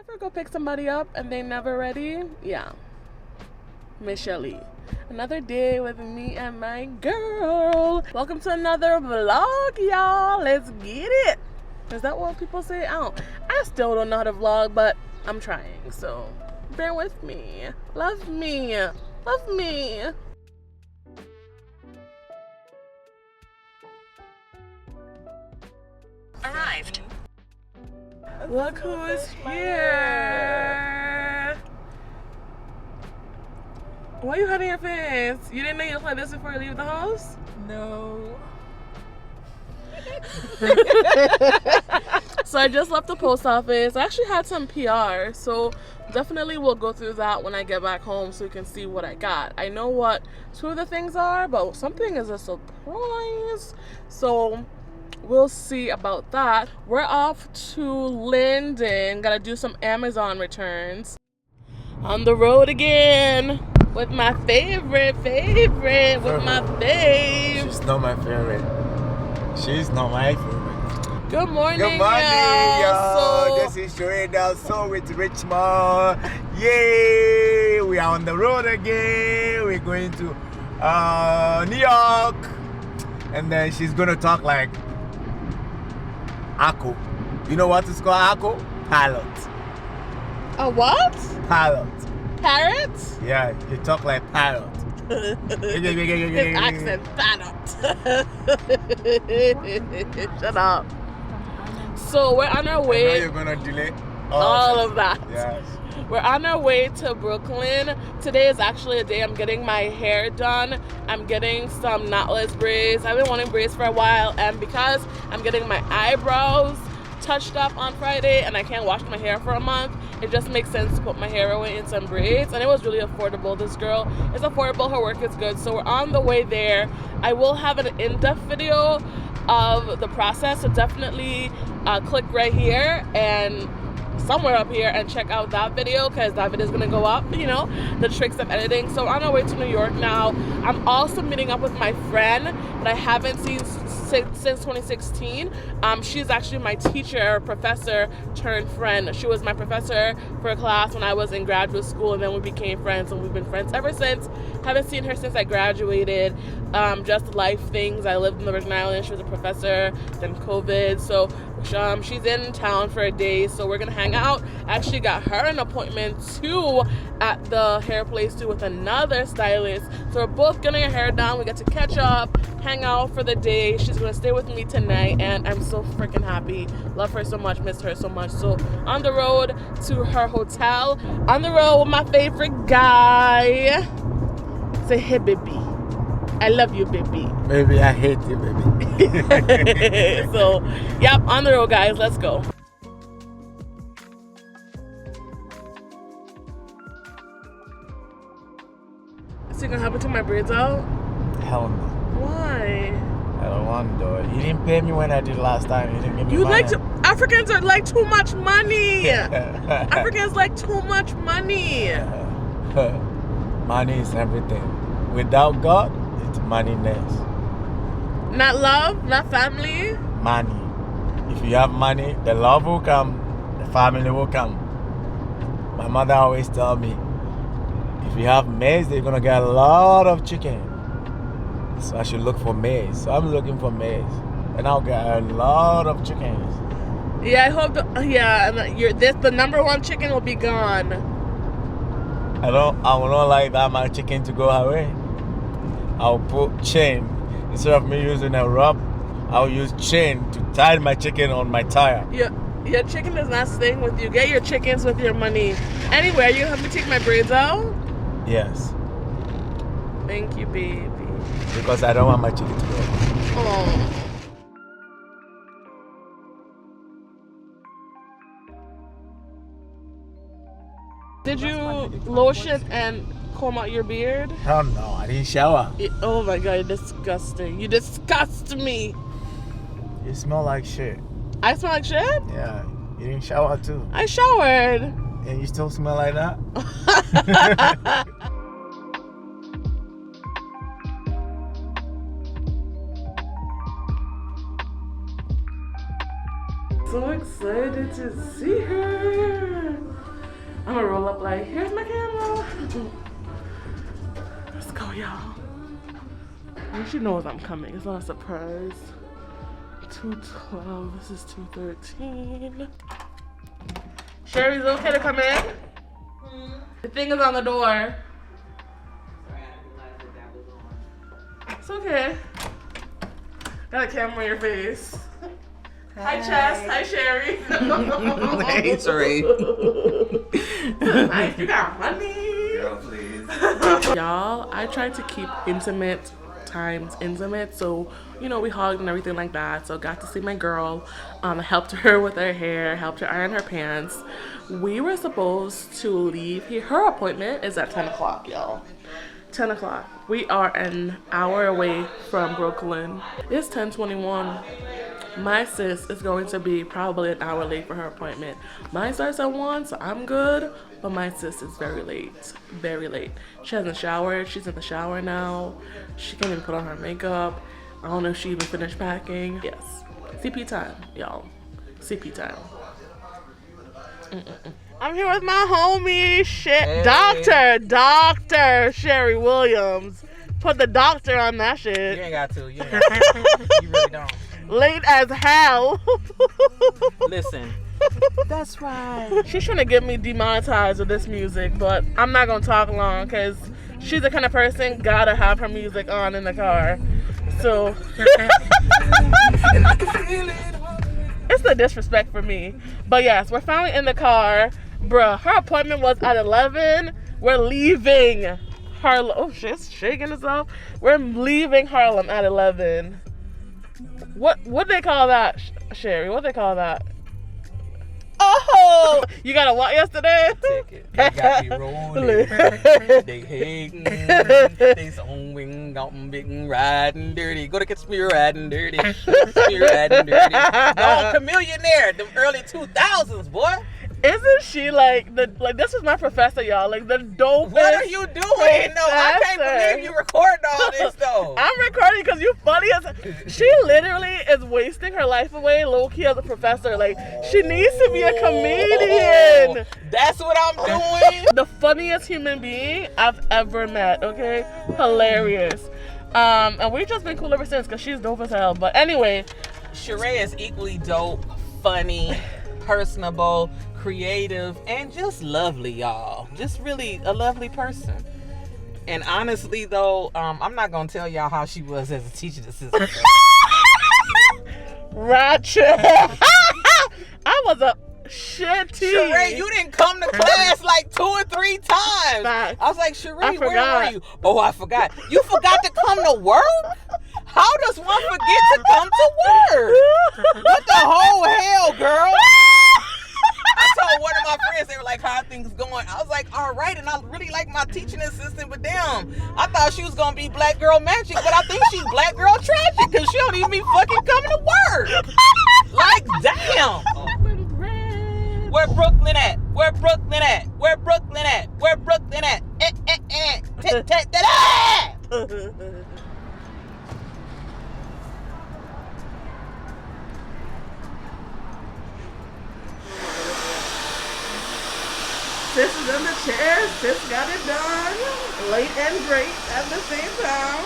ever go pick somebody up and they never ready? Yeah. Miss Shelly. Another day with me and my girl. Welcome to another vlog, y'all. Let's get it. Is that what people say? I still don't know how to vlog, but I'm trying, so bear with me. Love me. Love me. Arrived. Look who's here. Why are you hiding your face? You didn't know you look like this before you leave the house? No. So I just left the post office. I actually had some PR, so definitely we'll go through that when I get back home so you can see what I got. I know what two of the things are, but something is a surprise. So we'll see about that. We're off to Linden. Gotta do some Amazon returns. On the road again with my favorite, with my fave. She's not my favorite. She's not my favorite. Good morning, Good morning, y'all. So, this is SheRea DelSol with Richmond. Yay! We are on the road again. We're going to New York. And then she's going to talk like Akko. You know what it's called, Akko? Pilot. a what? Pilot. Parrot? Yeah, you talk like pilot. His accent, parrot. Shut up. So we're on our I know way. you're going to delay All of that. Yes. We're on our way to Brooklyn. Today is actually a day I'm getting my hair done. I'm getting some knotless braids. I've been wanting braids for a while, and because I'm getting my eyebrows touched up on Friday and I can't wash my hair for a month, it just makes sense to put my hair away in some braids. And it was really affordable. This girl is affordable, her work is good. So we're on the way there. I will have an in-depth video of the process, so definitely click right here and somewhere up here and check out that video, because that video is going to go up, you know, the tricks of editing. So on our way to New York now. I'm also meeting up with my friend that I haven't seen since 2016. She's actually my teacher, professor turned friend. She was my professor for a class when I was in graduate school, and then we became friends, and we've been friends ever since. Haven't seen her since I graduated. Just life things. I lived in the Virgin Islands. She was a professor, then COVID. So she's in town for a day, so we're gonna hang out. I actually got her an appointment too at the hair place too with another stylist. So we're both getting our hair done. We get to catch up, hang out for the day. She's gonna stay with me tonight, and I'm so freaking happy. Love her so much, missed her so much. So on the road to her hotel, on the road with my favorite guy. Say hey, baby. I love you, baby. Baby, I hate you, baby. So, yep, on the road, guys. Let's go. So you gonna help me take my braids out? Hell no. Why? I don't want to do it. You didn't pay me when I did last time. You didn't give me You money. like to, Africans are like too much money. Africans like too much money. Money is everything. Without God, it's moneyness. Not love, not family. Money. If you have money, the love will come, the family will come. My mother always tell me, if you have maize, you're gonna get a lot of chicken. So I should look for maize. So I'm looking for maize, and I'll get a lot of chickens. Yeah, I hope. The number one chicken will be gone. I will not like that my chicken to go away. I'll put chain. Instead of me using a rope, I'll use chain to tie my chicken on my tire. Your chicken is not staying with you. Get your chickens with your money. Anyway, are you help me take my braids out? Yes. Thank you, baby. Because I don't want my chicken to go. Oh. Did you lotion and comb out your beard? Hell no, I didn't shower. Oh my god, you're disgusting. You disgust me. You smell like shit. I smell like shit? Yeah, you didn't shower too. I showered. And you still smell like that? So excited to see her. Like, here's my camera. Let's go, y'all. She knows I'm coming. It's not a surprise. 2:12. This is 2:13. Sherry's okay to come in? The thing is on the door. It's okay. Got a camera in your face. Hi, Chess. Hi, Sherri. Hey, Sherri. Nice. You got money. Girl, please. Y'all, I tried to keep intimate times intimate, so you know, we hugged and everything like that. So got to see my girl, helped her with her hair, helped her iron her pants. We were supposed to leave here. Her appointment is at 10 o'clock, y'all. 10 o'clock. We are an hour away from Brooklyn. It's 10:21. My sis is going to be probably an hour late for her appointment. Mine starts at 1, so I'm good, but my sis is very late. Very late. She hasn't showered. She's in the shower now. She can't even put on her makeup. I don't know if she even finished packing. Yes. CP time, y'all. CP time. I'm here with my homie, Hey. Dr. Sherri Williams. Put the doctor on that shit. You ain't got to. You ain't got to. You really don't. Late as hell. Listen. That's right. She's trying to get me demonetized with this music, but I'm not gonna talk long because she's the kind of person gotta have her music on in the car. So it's the disrespect for me. But yes, we're finally in the car. Bruh, her appointment was at 11. We're leaving Harlem. Oh, she's shaking herself. We're leaving Harlem at 11. What they call that, Sherri? What they call that? Oh, you got a what yesterday? Ticket. They got me rolling. They hating. They song out big riding dirty. Go to catch me riding dirty. Catch me riding dirty. No, Chameleonaire. Them early 2000s, boy. Isn't she like this is my professor, y'all? Like the dopest. What are you doing? No, I can't believe you recording all this though. I'm recording because you funny as. She literally is wasting her life away, low key as a professor. Like she needs to be a comedian. That's what I'm doing. The funniest human being I've ever met. Okay, hilarious. And we've just been cool ever since because she's dope as hell. But anyway, SheRea is equally dope, funny, personable, creative, and just lovely, y'all. Just really a lovely person. And honestly though, I'm not gonna tell y'all how she was as a teaching assistant. Ratchet. I was a shitty. SheRea, you didn't come to class like 2 or 3 times. Facts. I was like, SheRea, where forgot. were you? Oh, I forgot. You forgot to come to work? How does one forget to come to work? What the whole hell, girl? I told one of my friends, they were like, how are things going? I was like, all right, and I really like my teaching assistant, but damn, I thought she was going to be black girl magic, but I think she's black girl tragic because she don't even be fucking coming to work. Like, damn. Where Brooklyn at? Where Brooklyn at? Where Brooklyn at? Where Brooklyn at? Sis is in the chair. Sis got it done. Late and great at the same time.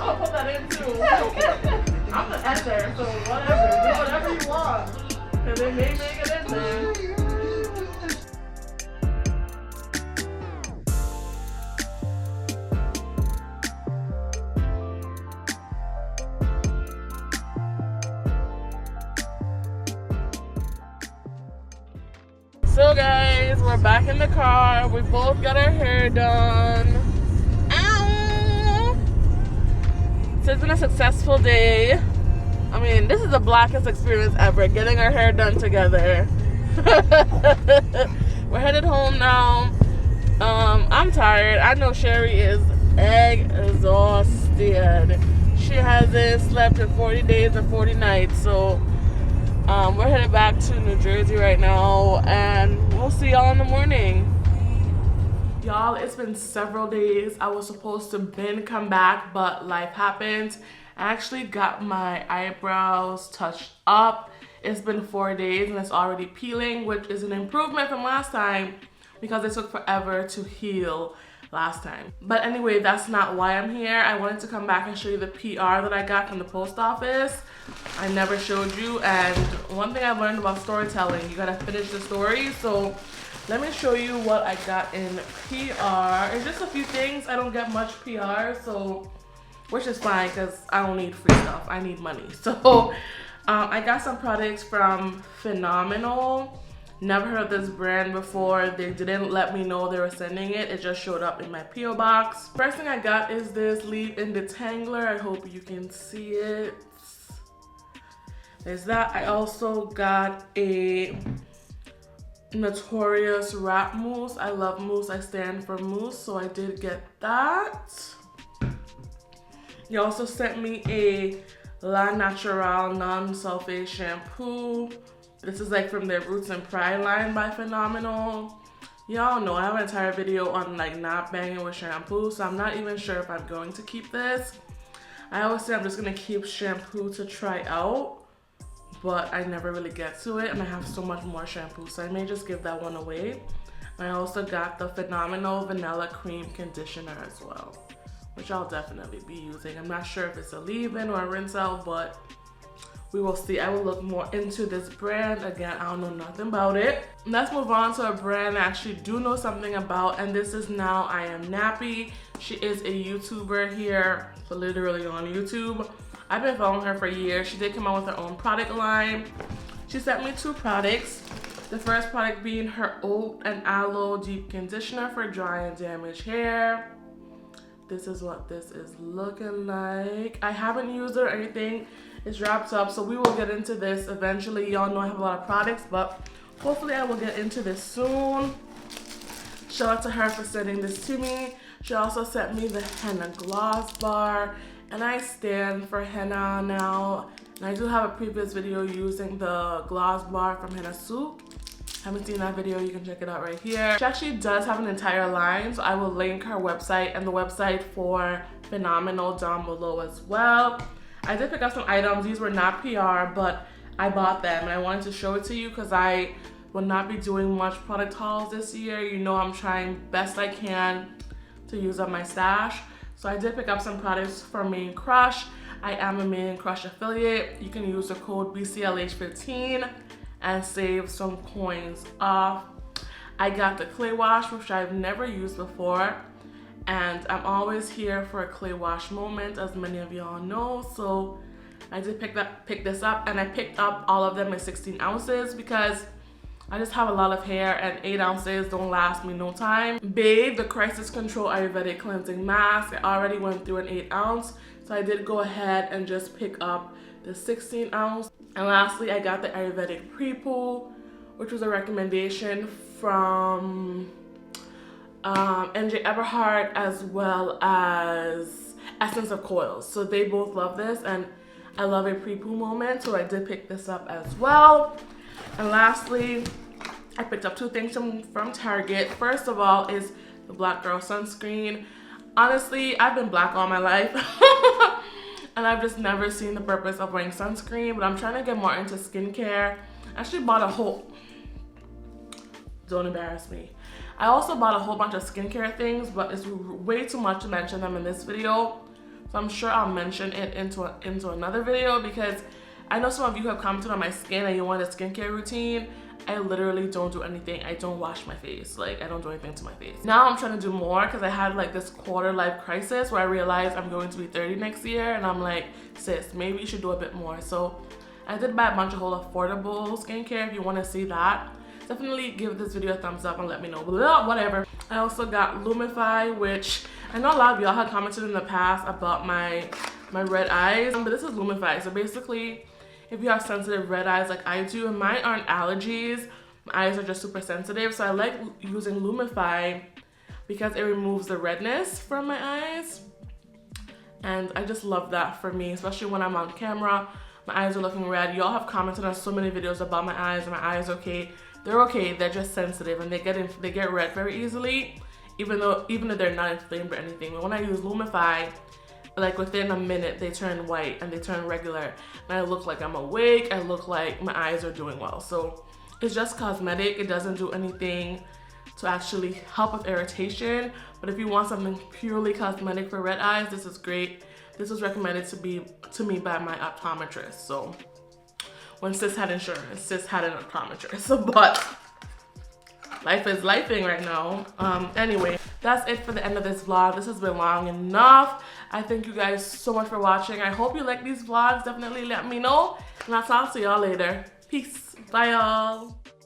I'll put that in too. I'm the editor, so whatever. Do whatever you want. Because they may make it in there. So guys, we're back in the car. We both got our hair done. Ow! So it's been a successful day. I mean, this is the blackest experience ever, getting our hair done together. We're headed home now. I'm tired. I know Sherri is exhausted. She hasn't slept in 40 days and 40 nights, so We're headed back to New Jersey right now, and we'll see y'all in the morning. Y'all, it's been several days. I was supposed to come back, but life happened. I actually got my eyebrows touched up. It's been 4 days and it's already peeling, which is an improvement from last time because it took forever to heal last time. But anyway, that's not why I'm here. I wanted to come back and show you the PR that I got from the post office. I never showed you, and one thing I've learned about storytelling, you gotta finish the story. So let me show you what I got in PR. It's just a few things. I don't get much PR, so which is fine because I don't need free stuff. I need money. So I got some products from Phenomenal. Never heard of this brand before. They didn't let me know they were sending it. It just showed up in my P.O. box. First thing I got is this leave-in detangler. I hope you can see it. There's that. I also got a Notorious wrap mousse. I love mousse. I stand for mousse, so I did get that. They also sent me a La Natural non-sulfate shampoo. This is like from their Roots and Pride line by Phenomenal. Y'all know I have an entire video on like not banging with shampoo, so I'm not even sure if I'm going to keep this. I always say I'm just gonna keep shampoo to try out, but I never really get to it, and I have so much more shampoo, so I may just give that one away. I also got the Phenomenal Vanilla Cream Conditioner as well, which I'll definitely be using. I'm not sure if it's a leave-in or a rinse out, but we will see. I will look more into this brand. Again, I don't know nothing about it. Let's move on to a brand I actually do know something about, and this is Now I Am Nappy. She is a YouTuber here, so literally on YouTube. I've been following her for years. She did come out with her own product line. She sent me 2 products. The first product being her Oat and Aloe Deep Conditioner for dry and damaged hair. This is what this is looking like. I haven't used it or anything. It's wrapped up, so we will get into this eventually. Y'all know I have a lot of products, but hopefully I will get into this soon. Shout out to her for sending this to me. She also sent me the henna gloss bar, and I stand for henna now. And I do have a previous video using the gloss bar from Henna Soup. Haven't seen that video, you can check it out right here. She actually does have an entire line, so I will link her website and the website for Phenomenal down below as well. I did pick up some items. These were not PR, but I bought them and I wanted to show it to you because I will not be doing much product hauls this year. You know I'm trying best I can to use up my stash. So I did pick up some products from Main Crush. I am a Main Crush affiliate. You can use the code BCLH15 and save some coins off. I got the clay wash, which I've never used before, and I'm always here for a clay wash moment, as many of y'all know. So I did pick this up, and I picked up all of them in 16 ounces because I just have a lot of hair and 8 ounces don't last me no time. Babe, the Crisis Control Ayurvedic Cleansing Mask, I already went through an 8 ounce, so I did go ahead and just pick up the 16 ounce. And lastly, I got the Ayurvedic Pre-Poo, which was a recommendation from NJ Everhart as well as Essence of Coils. So they both love this, and I love a pre-poo moment, so I did pick this up as well. And lastly, I picked up 2 things from Target. First of all is the Black Girl Sunscreen. Honestly, I've been black all my life. And I've just never seen the purpose of wearing sunscreen, but I'm trying to get more into skincare. I actually bought a whole, don't embarrass me. I also bought a whole bunch of skincare things, but it's way too much to mention them in this video. So I'm sure I'll mention it into another video, because I know some of you have commented on my skin and you want a skincare routine. I literally don't do anything. I don't wash my face. Like, I don't do anything to my face. Now I'm trying to do more because I had like this quarter life crisis where I realized I'm going to be 30 next year, and I'm like, sis, maybe you should do a bit more. So I did buy a bunch of whole affordable skincare. If you want to see that, definitely give this video a thumbs up and let me know. Whatever. I also got Lumify, which I know a lot of y'all had commented in the past about my red eyes, but this is Lumify. So basically, if you have sensitive red eyes like I do, and mine aren't allergies, my eyes are just super sensitive, so I like using Lumify because it removes the redness from my eyes, and I just love that for me, especially when I'm on camera. My eyes are looking red. Y'all have commented on so many videos about my eyes, and my eyes okay. They're okay. They're just sensitive, and they get red very easily, even if they're not inflamed or anything. But when I use Lumify, like within a minute, they turn white and they turn regular, and I look like I'm awake. I look like my eyes are doing well. So it's just cosmetic. It doesn't do anything to actually help with irritation. But if you want something purely cosmetic for red eyes, this is great. This was recommended to me by my optometrist. So when sis had insurance, sis had an optometrist. But life is lifing right now. Anyway, that's it for the end of this vlog. This has been long enough. I thank you guys so much for watching. I hope you like these vlogs. Definitely let me know. And I'll talk to y'all later. Peace. Bye, y'all.